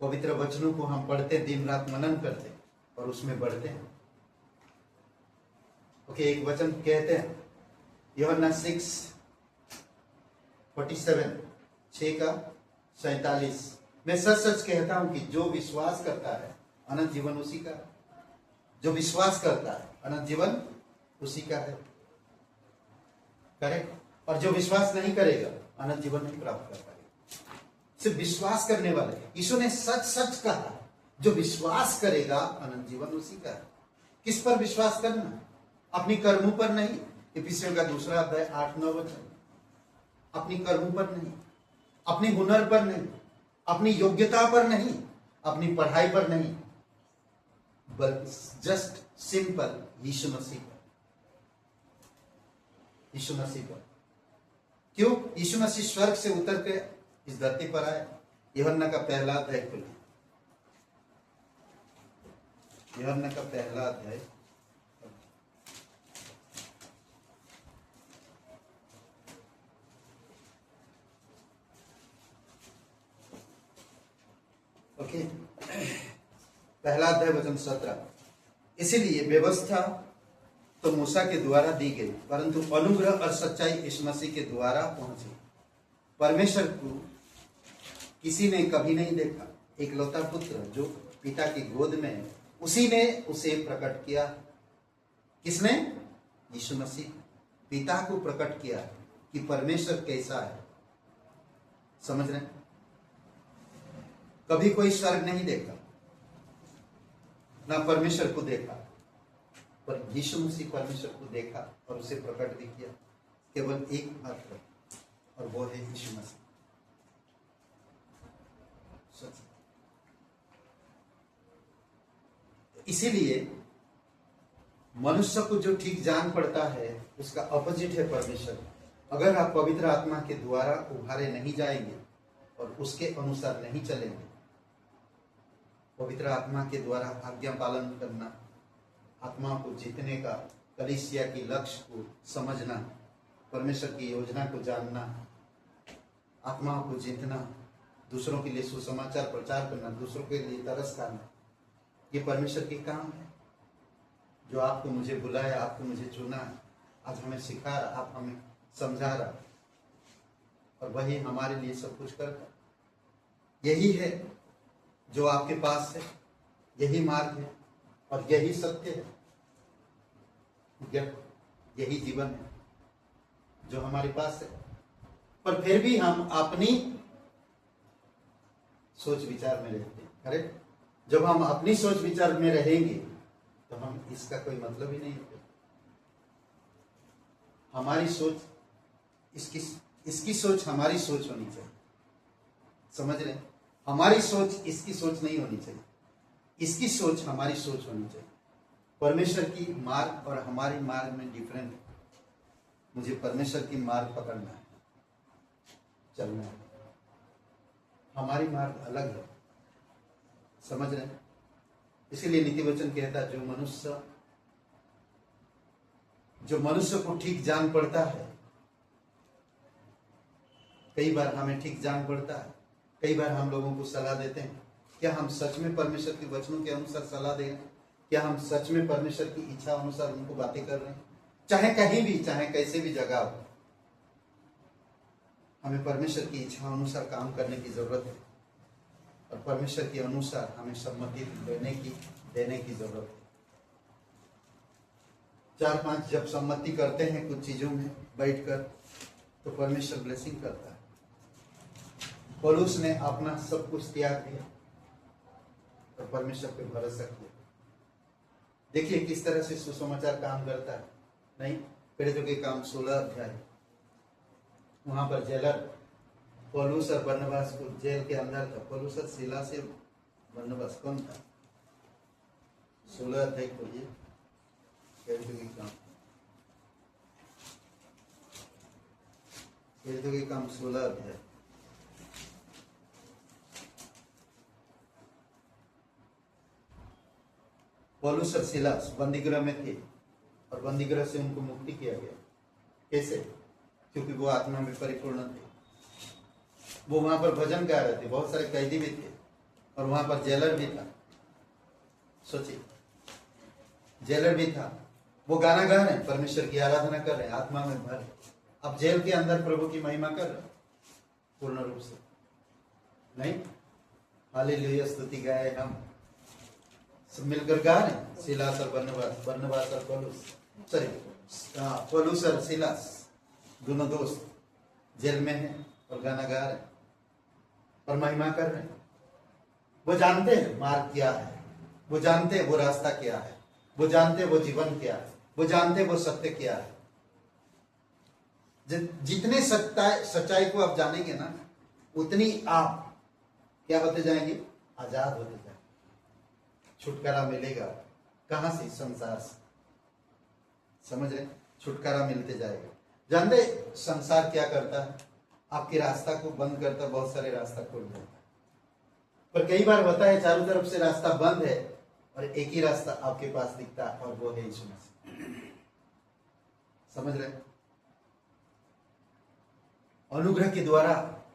पवित्र वचनों को हम पढ़ते, दिन रात मनन करते और उसमें बढ़ते हैं। ओके, एक वचन कहते हैं, यूहन्ना 6:47, 6:47, मैं सच सच कहता हूं कि जो विश्वास करता है अनंत जीवन उसी का है। जो विश्वास करता है अनंत जीवन उसी का है। करेक्ट। और जो विश्वास नहीं करेगा अनंत जीवन नहीं प्राप्त कर पाएगा। सिर्फ विश्वास करने वाले, यीशु ने सच सच कहा, जो विश्वास करेगा अनंत जीवन उसी का है। किस पर विश्वास करना? अपनी कर्मों पर नहीं। इफिसियों का 2 अध्याय 8-9 वचन, अपनी कर्म पर नहीं, अपने हुनर पर नहीं, अपनी योग्यता पर नहीं, अपनी पढ़ाई पर नहीं, बल्कि जस्ट सिंपल यीशु मसीह पर। यीशु मसीह पर क्यों? यीशु मसीह स्वर्ग से उतर के इस धरती पर आए। यूहन्ना का पहला अध्याय खुले, यूहन्ना का पहला अध्याय। ओके, पहला अध्याय वचन 17। इसीलिए व्यवस्था तो मूसा के द्वारा दी गई, परंतु अनुग्रह और सच्चाई यीशु मसीह के द्वारा पहुंची। परमेश्वर को किसी ने कभी नहीं देखा, एकलौता पुत्र जो पिता की गोद में है, उसी ने उसे प्रकट किया। किसने? यीशु मसीह पिता को प्रकट किया कि परमेश्वर कैसा है। समझ रहे? कभी कोई स्वर्ग नहीं देखा, ना परमेश्वर को देखा, पर यीशु मसीह परमेश्वर को देखा और उसे प्रकट भी किया। केवल एक मात्र, और वो है यीशु मसीह। इसीलिए मनुष्य को जो ठीक जान पड़ता है उसका अपोजिट है परमेश्वर। अगर आप पवित्र आत्मा के द्वारा उभारे नहीं जाएंगे और उसके अनुसार नहीं चलेंगे, पवित्र आत्मा के द्वारा आज्ञा पालन करना, आत्मा को जीतने का, कलीसिया की लक्ष्य को समझना, परमेश्वर की योजना को जानना, आत्माओं को जीतना, दूसरों के लिए सुसमाचार प्रचार करना, दूसरों के लिए तरस खाना, ये परमेश्वर के काम है। जो आपको मुझे बुलाया, आपको मुझे चुना, आज हमें सिखा रहा, आप हमें समझा रहा, और वही हमारे लिए सब कुछ करता। यही है जो आपके पास है, यही मार्ग है और यही सत्य है, यही जीवन है जो हमारे पास है। पर फिर भी हम अपनी सोच विचार में रहते हैं। करेक्ट? जब हम अपनी सोच विचार में रहेंगे तो हम इसका कोई मतलब ही नहीं है। हमारी सोच इसकी सोच हमारी सोच होनी चाहिए। समझ रहे? हमारी सोच इसकी सोच नहीं होनी चाहिए, इसकी सोच हमारी सोच होनी चाहिए। परमेश्वर की मार्ग और हमारी मार्ग में डिफरेंट है। मुझे परमेश्वर की मार्ग पकड़ना है, चलना है। हमारी मार्ग अलग है। समझ रहे? इसीलिए नीति वचन कहता है जो मनुष्य को ठीक जान पड़ता है, कई बार हमें ठीक जान पड़ता है, कई बार हम लोगों को सलाह देते हैं। क्या हम सच में परमेश्वर के वचनों के अनुसार सलाह दे रहे हैं? क्या हम सच में परमेश्वर की इच्छा अनुसार उनको बातें कर रहे हैं? चाहे कहीं भी, चाहे कैसे भी जगह हो, हमें परमेश्वर की इच्छा अनुसार काम करने की जरूरत है और परमेश्वर के अनुसार हमें सम्मति देने की जरूरत है। 4-5 जब सम्मति करते हैं कुछ चीजों में बैठकर, तो परमेश्वर ब्लेसिंग करता है। पौलुस ने अपना सब कुछ त्याग दिया और परमेश्वर पे भरोसा किया। देखिए किस तरह से सुसमाचार काम करता है। नहीं, प्रेरितों के काम 16 अध्याय, वहां पर जेलर पौलुस और बरनबास को जेल के अंदर था। पौलुस और सीलास से बरनबास कौन था? 16 अध्याय खोलिए, प्रेरितों के काम, प्रेरितों के काम 16 अध्याय। पौलुस और सीलास बंदीगृह में थे और बंदीगृह से उनको मुक्ति किया गया। कैसे? क्योंकि वो आत्मा में परिपूर्ण थे। वो वहां पर भजन गा रहे थे, बहुत सारे कैदी भी थे और वहां पर जेलर भी था। सोचिए, जेलर भी था, वो गाना गा रहे हैं, परमेश्वर की आराधना कर रहे हैं, आत्मा में भर। अब जेल के अंदर प्रभु की महिमा कर रहे हैं पूर्ण रूप से। नहीं, हालेलुया, स्तुति गाए हम सब मिलकर गा रहे हैं। सीलास और बरनबास और पौलुस और सीलास दोनों दोस्त जेल में हैं और गाना गा रहे हैं और महिमा कर रहे हैं। वो जानते हैं मार्ग क्या है, वो जानते हैं वो रास्ता क्या है, वो जानते हैं वो जीवन क्या है, वो जानते हैं वो सत्य क्या है। जितने सच्चाई को आप जानेंगे ना, उतनी आप क्या होते जाएंगे, आजाद होते जाएंगे। छुटकारा मिलेगा कहां से, संसार से। समझ रहे, छुटकारा मिलते जाएगा। जानते संसार क्या करता है, आपके रास्ता को बंद करता, बहुत सारे रास्ता खोल देता है। पर कई बार होता है चारों तरफ से रास्ता बंद है और एक ही रास्ता आपके पास दिखता है, और वो है यीशु मसीह। समझ रहे, अनुग्रह के द्वारा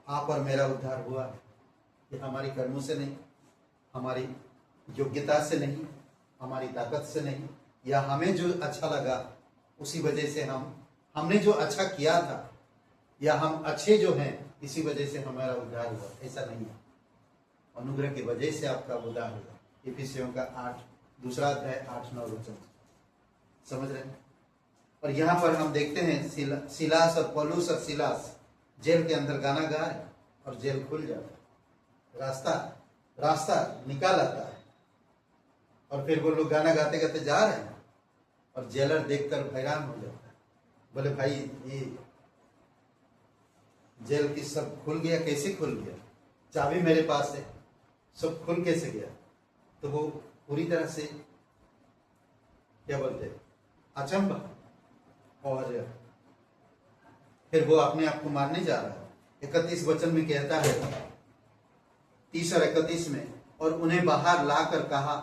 आप और मेरा उद्धार हुआ। ये हमारी कर्मों से नहीं, हमारी योग्यता से नहीं, हमारी ताकत से नहीं, या हमें जो अच्छा लगा उसी वजह से हमने जो अच्छा किया था, या हम अच्छे जो हैं इसी वजह से हमारा उद्धार हुआ। ऐसा नहीं है, अनुग्रह की वजह से आपका उद्धार हुआ। इफिसियों का 2 अध्याय 8-9 वचन। समझ रहे हैं। और यहाँ पर हम देखते हैं सिलास और पौलुस और सिलास जेल के अंदर गाना गाए और जेल खुल जाता है, रास्ता निकाल आता है। और फिर वो लोग गाना गाते गाते जा रहे हैं और जेलर देखकर हैरान हो जाता है, बोले भाई ये जेल की सब खुल गया, कैसे खुल गया, चाबी मेरे पास है, सब खुल कैसे गया। तो वो पूरी तरह से क्या बोलते, अचंभा। और फिर वो अपने आप को मारने जा रहा है। 31 वचन में कहता है, 30 और 31 में, और उन्हें बाहर लाकर कहा,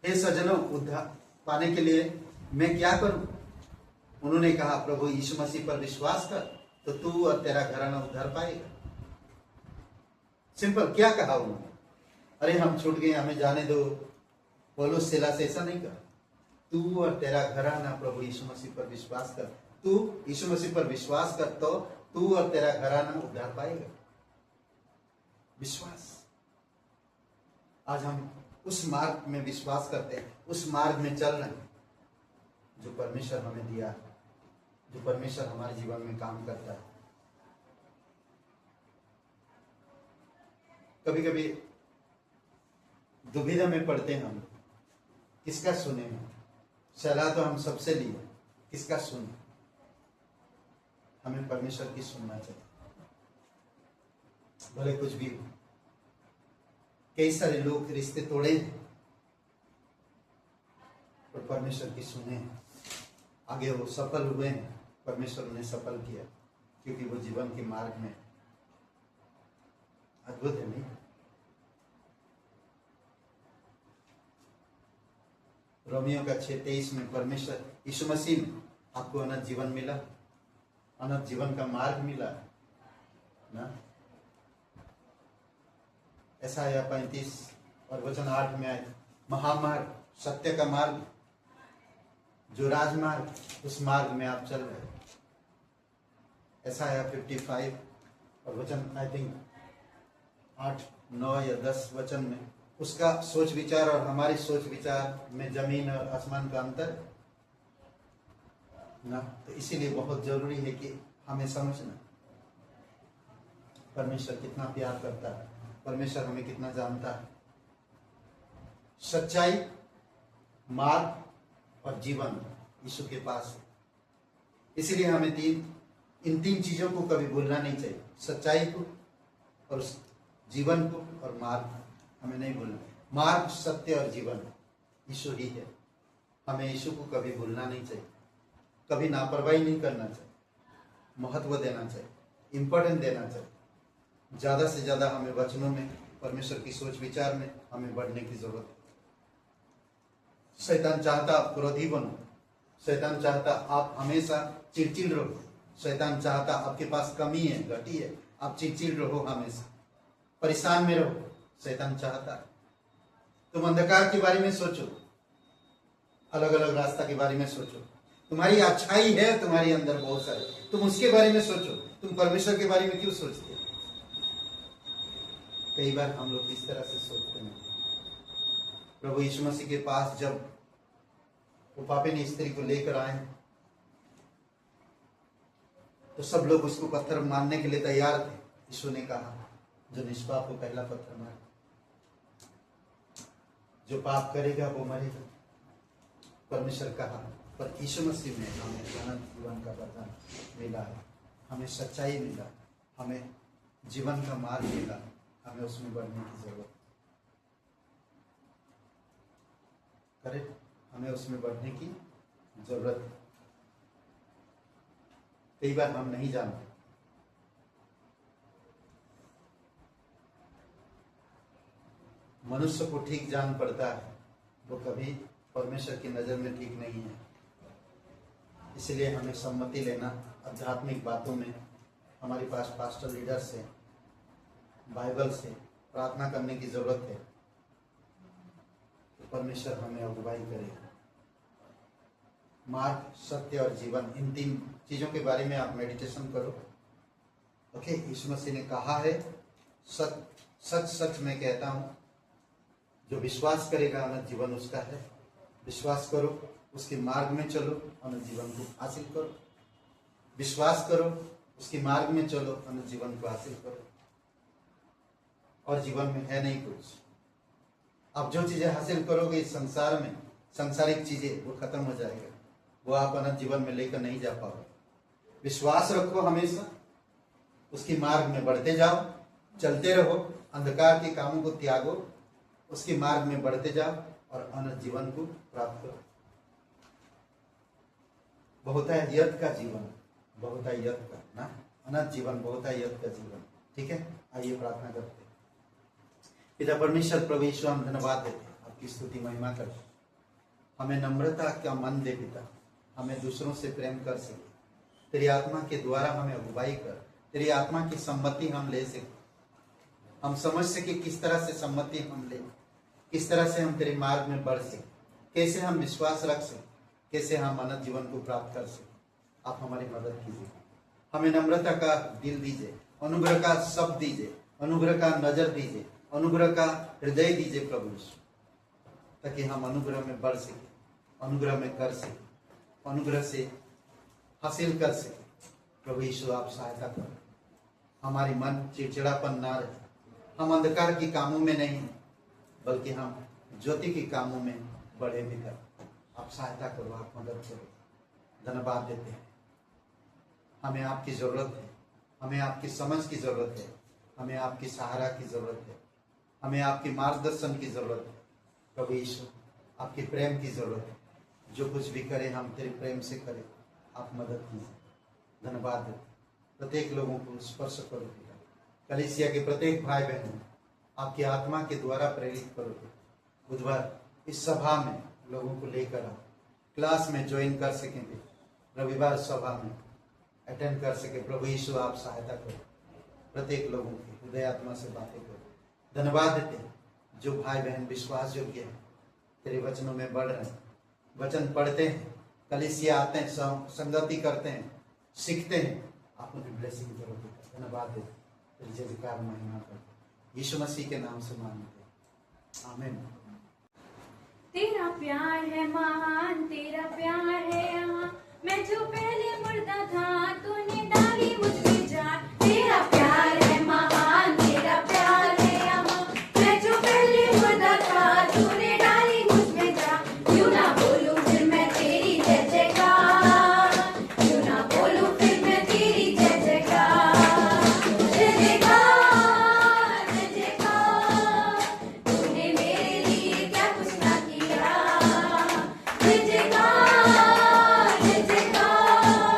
हे सज्जनों, उद्धार पाने के लिए मैं क्या करूं। उन्होंने कहा, प्रभु यीशु मसीह पर विश्वास कर तो तू और तेरा घराना उद्धार पाएगा। सिंपल। क्या कहा उन्होंने, अरे हम छूट गए, हमें जाने दो। पौलुस सिलास से ऐसा नहीं कहा, तू और तेरा घराना प्रभु यीशु मसीह पर विश्वास कर। तू यीशु मसीह पर विश्वास कर तो तू और तेरा घराना उद्धार पाएगा। विश्वास। आज हम उस मार्ग में विश्वास करते हैं, उस मार्ग में चल रहे हैं जो परमेश्वर हमें दिया है, जो परमेश्वर हमारे जीवन में काम करता है। कभी कभी दुविधा में पड़ते हैं हम, किसका सुने हम। सलाह तो हम सबसे लिए, किसका सुने। हमें परमेश्वर की सुनना चाहिए, भले कुछ भी हो। कई सारे लोग रिश्ते तोड़े और परमेश्वर की सुने, आगे वो सफल हुए हैं, परमेश्वर उन्हें सफल किया, क्योंकि वो जीवन के मार्ग में। अद्भुत है नहीं। रोमियो का 6:23 में परमेश्वर यीशु मसीह में आपको अनंत जीवन मिला, अनंत जीवन का मार्ग मिला ना। ऐसा है 35 और वचन 8 में आए, महामार्ग, सत्य का मार्ग, जो राजमार्ग, उस मार्ग में आप चल रहे। ऐसा है 55 और वचन आई थिंक 8, 9 या 10 वचन में, उसका सोच विचार और हमारी सोच विचार में जमीन और आसमान का अंतर ना। तो इसीलिए बहुत जरूरी है कि हमें समझना परमेश्वर कितना प्यार करता है, परमेश्वर हमें कितना जानता है। सच्चाई, मार्ग और जीवन यीशु के पास है। इसीलिए हमें इन तीन चीजों को कभी भूलना नहीं चाहिए, सच्चाई को और जीवन को और मार्ग को हमें नहीं भूलना। मार्ग, सत्य और जीवन यीशु ही है। हमें यीशु को कभी भूलना नहीं चाहिए, कभी लापरवाही नहीं करना चाहिए, महत्व देना चाहिए, इंपॉर्टेंस देना चाहिए। ज्यादा से ज्यादा हमें वचनों में, परमेश्वर की सोच विचार में हमें बढ़ने की जरूरत है। शैतान चाहता आप क्रोधी बनो, शैतान चाहता आप हमेशा चिड़चिड़ रहो, शैतान चाहता आपके पास कमी है, घटी है, आप चिड़चिड़ रहो, हमेशा परेशान में रहो। शैतान चाहता तुम अंधकार के बारे में सोचो, अलग अलग रास्ता के बारे में सोचो। तुम्हारी अच्छाई है तुम्हारे अंदर बहुत सारे, तुम उसके बारे में सोचो। तुम परमेश्वर के बारे में क्यों सोचते हो? कई बार हम लोग इस तरह से सोचते हैं। प्रभु यीशु मसीह के पास जब वो पापिनी स्त्री को लेकर आए तो सब लोग उसको पत्थर मारने के लिए तैयार थे। यीशु ने कहा, जो निष्पाप को पहला पत्थर मारे, जो पाप करेगा वो मरेगा। परमेश्वर कहा, पर यीशु मसीह में हमें अनंत जीवन का वरदान मिला है। हमें सच्चाई मिला, हमें जीवन का मार्ग मिला, हमें उसमें बढ़ने की जरूरत करें, हमें उसमें बढ़ने की जरूरत है। कई बार हम नहीं जानते, मनुष्य को ठीक जान पड़ता है, वो कभी परमेश्वर की नजर में ठीक नहीं है। इसलिए हमें सम्मति लेना आध्यात्मिक बातों में, हमारे पास पास्टर लीडर से, बाइबल से प्रार्थना करने की जरूरत है कि परमेश्वर हमें अगुवाई करेगा। मार्ग, सत्य और जीवन, इन 3 चीजों के बारे में आप मेडिटेशन करो। ओके, यीशु मसीह ने कहा है, सच सच मैं कहता हूं, जो विश्वास करेगा अनंत जीवन उसका है। विश्वास करो, उसके मार्ग में चलो, अनंत जीवन को हासिल करो। विश्वास करो, उसके मार्ग में चलो, अनंत जीवन को हासिल करो। और जीवन में है नहीं कुछ। अब जो चीजें हासिल करोगे इस संसार में, सांसारिक चीजें, वो खत्म हो जाएगा, वो आप अनंत जीवन में लेकर नहीं जा पाओगे। विश्वास रखो, हमेशा उसके मार्ग में बढ़ते जाओ, चलते रहो, अंधकार के कामों को त्यागो, उसके मार्ग में बढ़ते जाओ और अनंत जीवन को प्राप्त करो। बहुतायत का जीवन, बहुतायत का ना, अनंत जीवन, बहुतायत का जीवन। ठीक है, आइए प्रार्थना करते हैं। पिता परमेश्वर, प्रभु यीशु, हम धन्यवाद देते हैं, आपकी स्तुति महिमा करते हैं। हमें नम्रता का मन दे पिता, हमें दूसरों से प्रेम कर सके, तेरी आत्मा के द्वारा हमें अगुवाई कर, तेरी आत्मा की सम्मति हम ले सके, हम समझ सके किस तरह से सम्मति हम ले, किस तरह से हम तेरे मार्ग में बढ़ सके, कैसे हम विश्वास रख सके, कैसे हम अनंत जीवन को प्राप्त कर सके। आप हमारी मदद कीजिए, हमें नम्रता का दिल दीजिए, अनुग्रह का शब्द दीजिए, अनुग्रह का नजर दीजिए, अनुग्रह का हृदय दीजिए प्रभु यीशु, ताकि हम अनुग्रह में बढ़ सके, अनुग्रह में कर सके, अनुग्रह से हासिल कर सके। प्रभु यीशु आप सहायता करो, हमारी मन चिड़चिड़ापन ना रहे, हम अंधकार के कामों में नहीं बल्कि हम ज्योति के कामों में बढ़े बिकर। आप सहायता करो, आप मदद करो। धन्यवाद देते हैं, हमें आपकी जरूरत है, हमें आपकी समझ की जरूरत है, हमें आपकी सहारा की जरूरत है, हमें आपके मार्गदर्शन की जरूरत है। प्रभु यीशु आपके प्रेम की जरूरत है, जो कुछ भी करें हम तेरे प्रेम से करें। आप मदद कीजिए। धन्यवाद देते, प्रत्येक लोगों को स्पर्श करो, कलीसिया के प्रत्येक भाई बहनों आपकी आत्मा के द्वारा प्रेरित करो। बुधवार इस सभा में लोगों को लेकर आओ, क्लास में ज्वाइन कर सकेंगे, रविवार सभा में अटेंड कर सके। प्रभु यीशु आप सहायता करो, प्रत्येक लोगों की हृदय आत्मा से बातें करो। धन्यवाद देते हैं जो भाई बहन विश्वास योग्य है, तेरे वचनों में बढ़ रहे हैं, वचन पढ़ते हैं, कलीसिया आते हैं, संगति करते हैं, सीखते हैं। आप उनकी ब्लेसिंग करो। धन्यवाद देते, तेरी जयकार महिमा करते, यीशु मसीह के नाम से मांगते हैं, आमीन। तेरा प्यार है महान, तेरा प्यार है यहाँ, मैं जो पहले मुर्दा था तूने डाली मुझ में जान। तेरा प्यार है महान, तेरा प्यार है यहाँ, मैं जो पहले मुर्दा था तूने डाली मुझ में जान। क्यों ना बोलूं फिर मैं तेरी जय जयकार, क्यों ना बोलूं फिर मैं तेरी जय जयकार। जय जयकार, जय जयकार, तूने मेरे लिए क्या कुछ ना किया। जय जयकार, जय जयकार,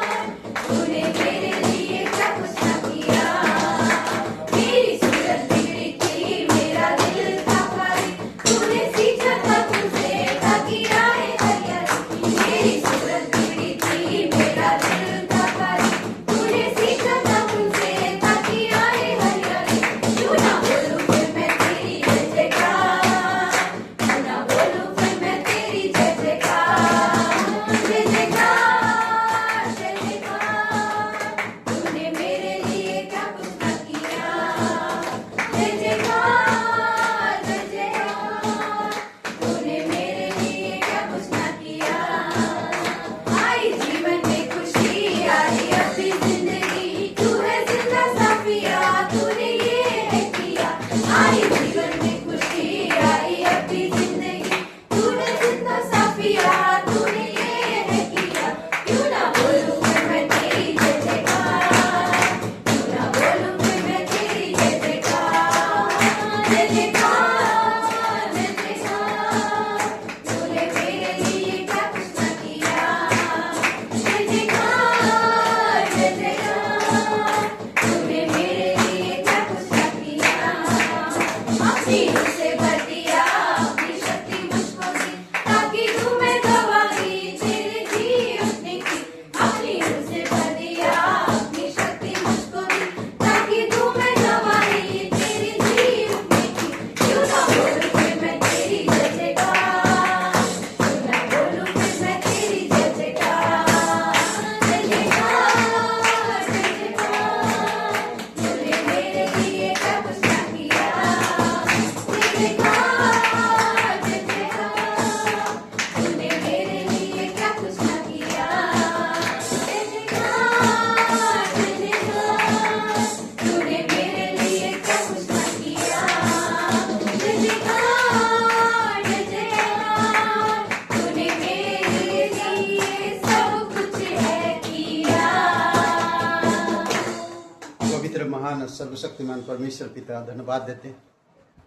सर्वशक्तिमान परमेश्वर पिता धन्यवाद देते हैं।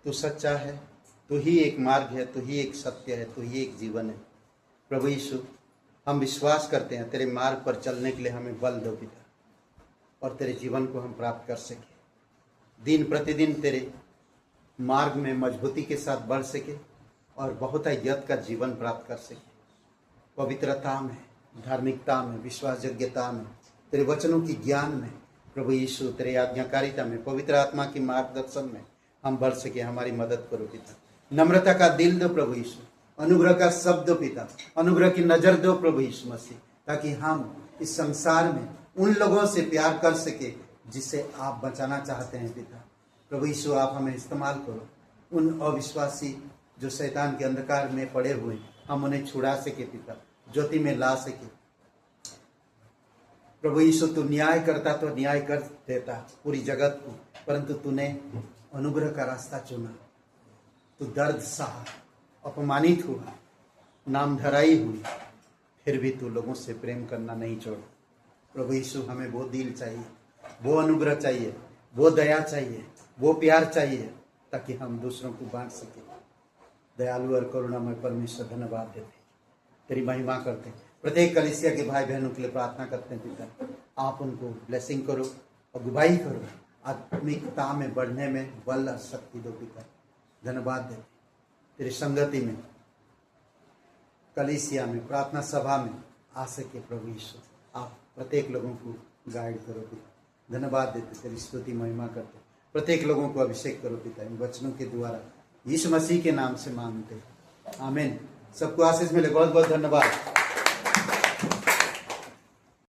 तू सच्चा है, तू ही एक मार्ग है, तू ही एक सत्य है, तू ही एक जीवन है। प्रभु यीशु, हम विश्वास करते हैं तेरे मार्ग पर चलने के लिए हमें बल दो पिता, और तेरे जीवन को हम प्राप्त कर सके, दिन प्रतिदिन तेरे मार्ग में मजबूती के साथ बढ़ सके और बहुत यत्न का जीवन प्राप्त कर सके, पवित्रता में, धार्मिकता में, विश्वास योग्यता में, तेरे वचनों की ज्ञान में। प्रभु यीशु, तेरे आज्ञाकारिता में, पवित्र आत्मा की मार्गदर्शन में हम बढ़ सके। हमारी मदद करो पिता। नम्रता का दिल दो प्रभु यीशु, अनुग्रह का शब्द दो पिता, अनुग्रह की नजर दो प्रभु यीशु मसीह, ताकि हम इस संसार में उन लोगों से प्यार कर सके जिसे आप बचाना चाहते हैं पिता। प्रभु यीशु, आप हमें इस्तेमाल करो। उन अविश्वासी जो शैतान के अंधकार में पड़े हुए हैं, हम उन्हें छुड़ा सके पिता, ज्योति में ला सके। प्रभु यीशु, तू न्याय करता तो न्याय कर देता पूरी जगत को, परंतु तूने अनुग्रह का रास्ता चुना। तू दर्द सहा, अपमानित हुआ, नाम धराई हुई, फिर भी तू लोगों से प्रेम करना नहीं छोड़ा। प्रभु यीशु, हमें वो दिल चाहिए, वो अनुग्रह चाहिए, वो दया चाहिए, वो प्यार चाहिए, ताकि हम दूसरों को बांट सके। दयालु और करुणामय परमेश्वर, धन्यवाद देते, तेरी महिमा करते, प्रत्येक कलीसिया के भाई बहनों के लिए प्रार्थना करते हैं पिता। आप उनको ब्लेसिंग करो, अगुवाई करो, आत्मिकता में बढ़ने में बल और शक्ति दो पिता। धन्यवाद देते, तेरी संगति में, कलीसिया में, प्रार्थना सभा में आ सके। प्रभु यीशु, आप प्रत्येक लोगों को गाइड करो पिता। धन्यवाद देते, तेरी स्तुति महिमा करते, प्रत्येक लोगों को अभिषेक करो पिता। इन वचनों के द्वारा यीशु मसीह के नाम से मांगते, आमीन। सबको आशीष मिले। बहुत बहुत धन्यवाद।